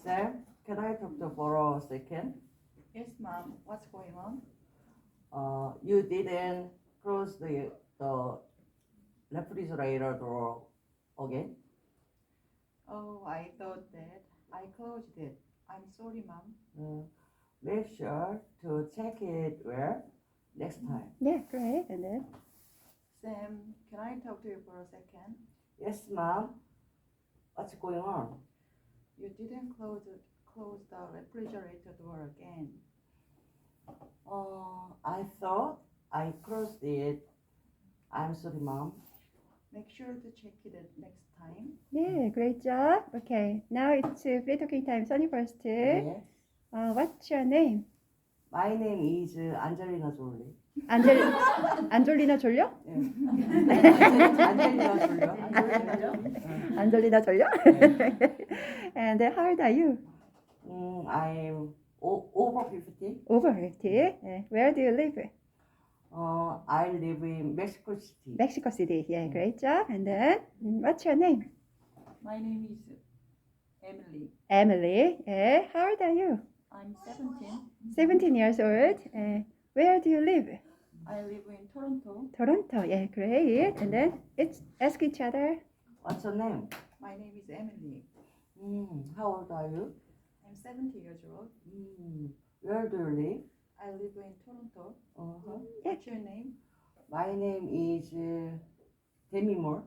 Sam, can I talk to you for a second? Yes, ma'am. What's going on? You didn't close the refrigerator door again? Oh, I thought that I closed it. I'm sorry, ma'am. Make sure to check it well next time. Yeah, great. And then Sam, can I talk to you for a second? Yes, ma'am. What's going on? You didn't close the refrigerator door again. I thought I closed it. I'm sorry, mom. Make sure to check it next time. yeah, great job. Okay, now it's free talking time. Sunny first. Yes. What's your name? My name is Angelina Jolie. 안졸리나 졸려? 안젤리나 졸려. 안졸리나 졸려? And how old are you? I'm over 50. Over 50. Where do you live? I live in Mexico City. Mexico City. Yeah, great job. And then what's your name? My name is Emily. Emily. How old are you? I'm 17. 17 years old. Where do you live? I live in Toronto. Toronto. Yeah, great. And then let's ask each other. What's your name? My name is Emily. How old are you? I'm 70 years old. Where do you live? I live in Toronto. Uh-huh. What's your name? My name is Demi Moore.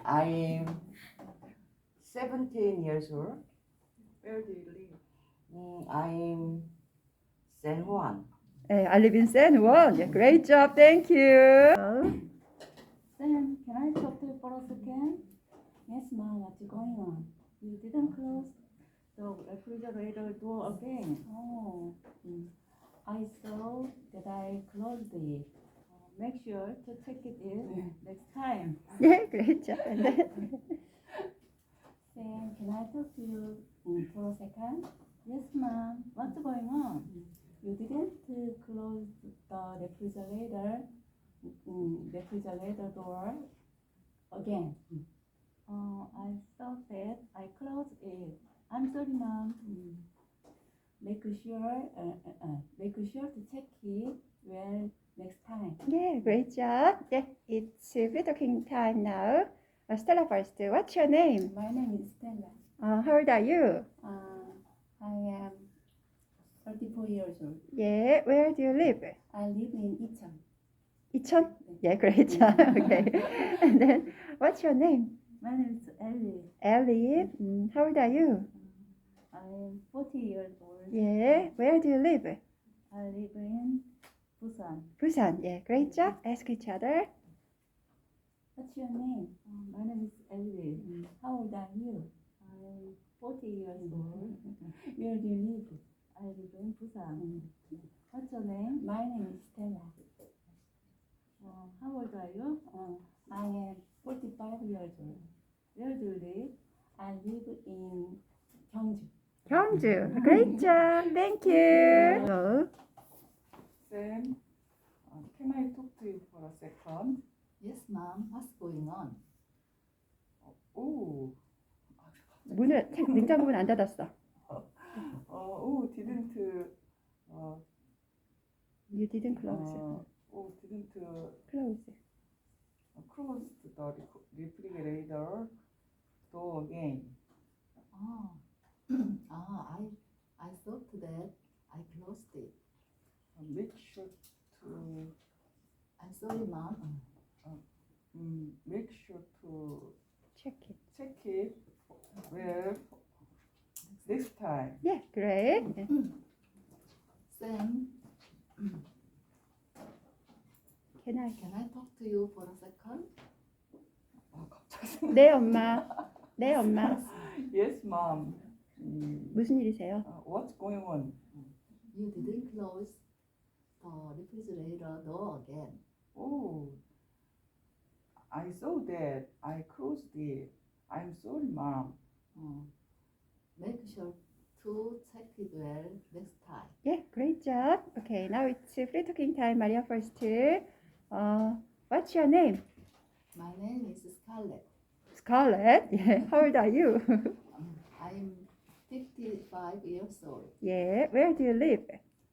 I'm 17 years old. Where do you live? I'm San Juan. I live in San Juan. Yeah, great job. Thank you. Sam, can I talk to you for a second? Yes, ma'am. What's going on? You didn't close the refrigerator door again. Oh, I saw that I closed it. Make sure to check it in next time. Yeah, great job. And then, Sam, can I talk to you for a second? Yes, ma'am. What's going on? You didn't close the refrigerator door again. I thought that I closed it. I'm sorry, ma'am. Make sure to check it well next time. yeah, great job. Yeah, it's free talking time now. Stella first. What's your name? My name is Stella. How old are you? I am 34 years old. Yeah, where do you live? I live in Icheon. Icheon? Yeah, great job. Okay. And then, what's your name? My name is Ellie. Ellie. How old are you? I am 40 years old. Yeah, where do you live? I live in Busan. Busan. Yeah, great job. Ask each other. What's your name? My name is Ellie. How old are you? I'm 40 years old. Where do you live? I live in Busan. What's your name? My name is Stella. How old are you? I am 45 years old. Where do you live? I live in Gyeongju. Gyeongju. Great job. Thank you. Sam, can I talk to you for a second? Yes, ma'am. What's going on? Oh, 문을 냉장고 문 안 닫았어. didn't You didn't close. didn't Close. close the refrigerator door again. I thought that I closed it. Make sure to I'm sorry, ma'am. make sure to Check it. check it well next time. Yeah, great. Sam, Can I? can I talk to you for a second? 갑자기. 네, 엄마. 네, 엄마. Yes, mom. 무슨 일이세요? What's going on? You didn't close the refrigerator door again. Oh, I saw that. I closed it. I'm sorry, mom. Make sure to check it well next time. Yeah, great job. Okay, now it's free talking time. Maria first. What's your name? My name is Scarlett. Scarlett. Yeah. How old are you? I'm 55 years old. Yeah. Where do you live?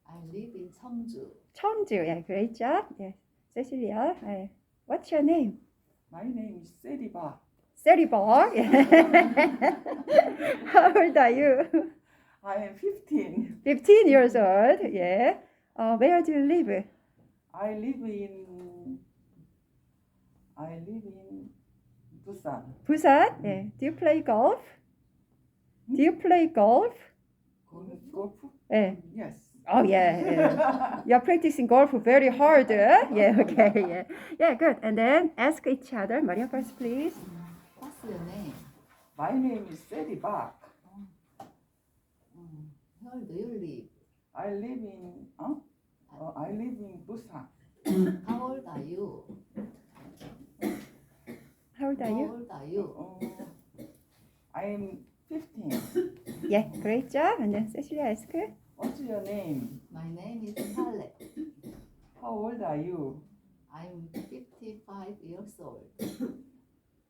I live in Cheongju. Cheongju. Yeah. Great job. Yeah. Cecilia. What's your name? My name is Seriba. Seriba. Yeah. How old are you? I am 15. 15 years old. Yeah. Where do you live? I live in Busan. Busan. Yeah. Do you play golf? Do you play golf? Golf? Yeah. Yes. Oh yeah, yeah. You're practicing golf very hard. Yeah, okay, yeah. Yeah, good. And then ask each other. Maria first, please. What's your name? My name is Seriba. Where do you live? I live in Busan. How old are you? How old are How you? old are you? I am 15. Yeah, great job. And then Cecilia ask. What's your name? My name is Scarlett. How old are you? I'm 55 years old.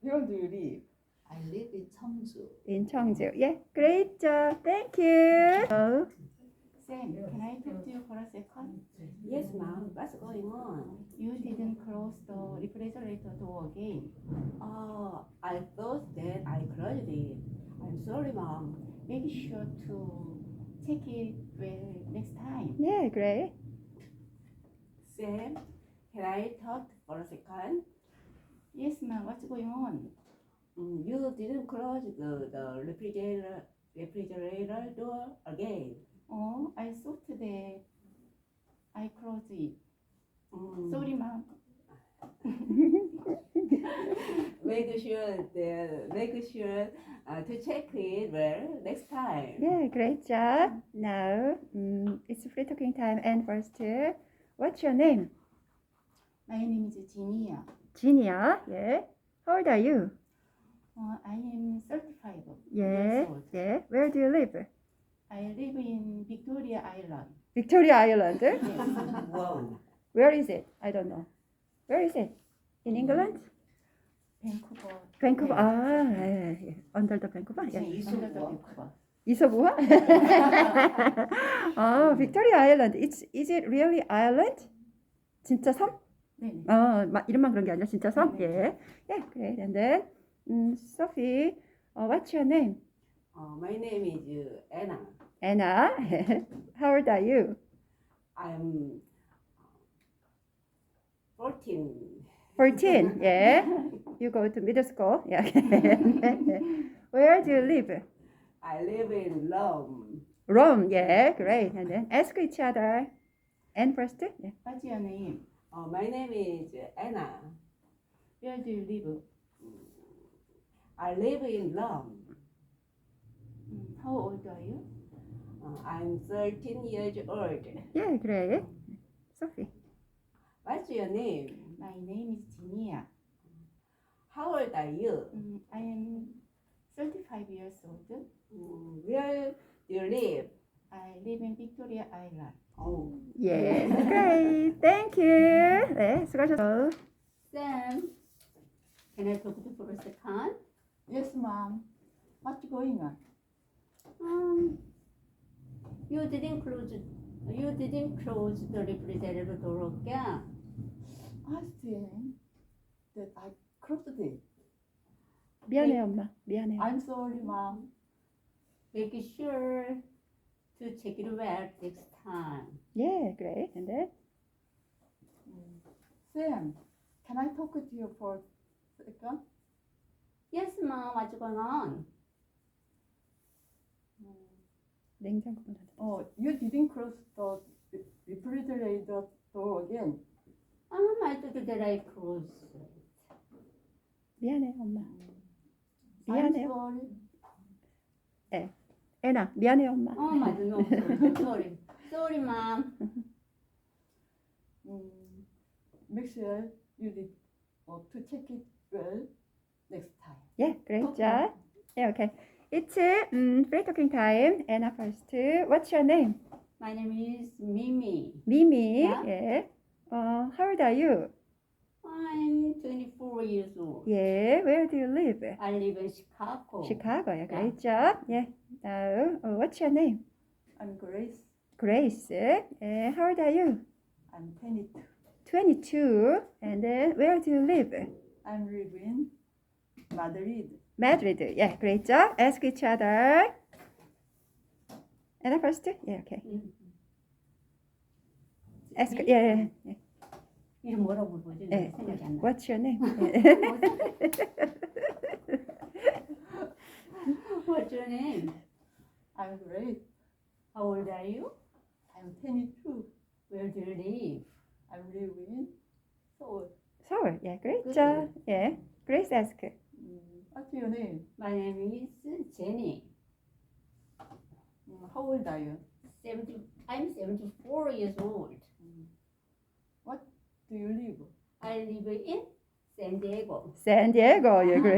Where do you live? I live in Cheongju. In Cheongju. Yeah, great job. Thank you. Oh, Sam, can I talk to you for a second? Yes, ma'am. What's going on? You didn't close the refrigerator door again. I thought that I closed it. I'm sorry, ma'am. Make sure to check it well next time. yeah, great. Sam, can I talk for a second? Yes, ma'am. What's going on? You didn't close the refrigerator door again. Oh, I thought that I closed it. Mm, Sorry, ma'am. Make sure to check it well next time. Yeah, great job. Now, it's free talking time. And first, what's your name? My name is Jinia. Ginia. Yeah. How old are you? I am 35 Yeah, years old. yeah. Where do you live? I live in Victoria Island. Victoria Island. Yes. Wow. Where is it? I don't know. Where is it? In England? Vancouver. Vancouver. 네. Ah, yeah, yeah. Under the Vancouver. Yeah. Under the Vancouver. 이서부와? 아, Victoria Island. Is it really island? 진짜 섬? 네네. 이름만 그런 게 아니라 진짜 섬? 네. 예. Yeah, great. And then, Sophie, what's your name? My name is Anna. Anna. How old are you? I'm 14. 14. Yeah. You go to middle school. Yeah. Where do you live? I live in Rome. Rome. Yeah, great. And then ask each other. And first, yeah. What's your name? My name is Anna. Where do you live? I live in Rome. How old are you? I'm 13 years old. Yeah, great. Sophie. What's your name? My name is Jinia. How old are you? I am 35 years old. Where do you live? I live in Victoria Island. Oh, Yeah, great. Thank you. 네, 수고하셨어요. Sam, can I talk to you for a second? Yes, ma'am. What's going on? You didn't close the refrigerator door again. I think that I closed it. 미안해, 엄마. 미안해. I'm sorry, ma'am. Make sure to check it well next time. Yeah, great. And then, Sam, can I talk to you for a second? Yes, ma'am. What's going on? 냉장고 문 닫아. You didn't close the refrigerator door again. I thought that I closed. 미안해, 엄마. I'm 미안해요. sorry. 애나, 미안해, 엄마. 맞아. No, sorry. Sorry, ma'am. Make sure you need to check it well next time. Yeah, great Okay. job. Yeah, okay. It's free talking time. Anna first. What's your name? My name is Mimi. Mimi. Yeah. Yeah. How old are you? I'm 24 years old. Yeah, where do you live? I live in Chicago. Chicago. Yeah, great job. Yeah. Now, what's your name? I'm Grace. Grace. How old are you? I'm 22. 22. And then, where do you live? I'm living in Madrid. Madrid. Yeah, great job. Ask each other. And first? Yeah, okay. Ask. Yeah. 이름 뭐라고 물어보지? 네. 생각이 안 나. What's your name? What's your name? I'm Grace. How old are you? I'm 22. Where do you live? I'm living in Seoul. Seoul. Yeah, great Good. job. Yeah. Grace ask. What's your name? My name is Jenny. How old are you? I'm 74 years old. Do you live? I live in San Diego. San Diego. Yeah, great.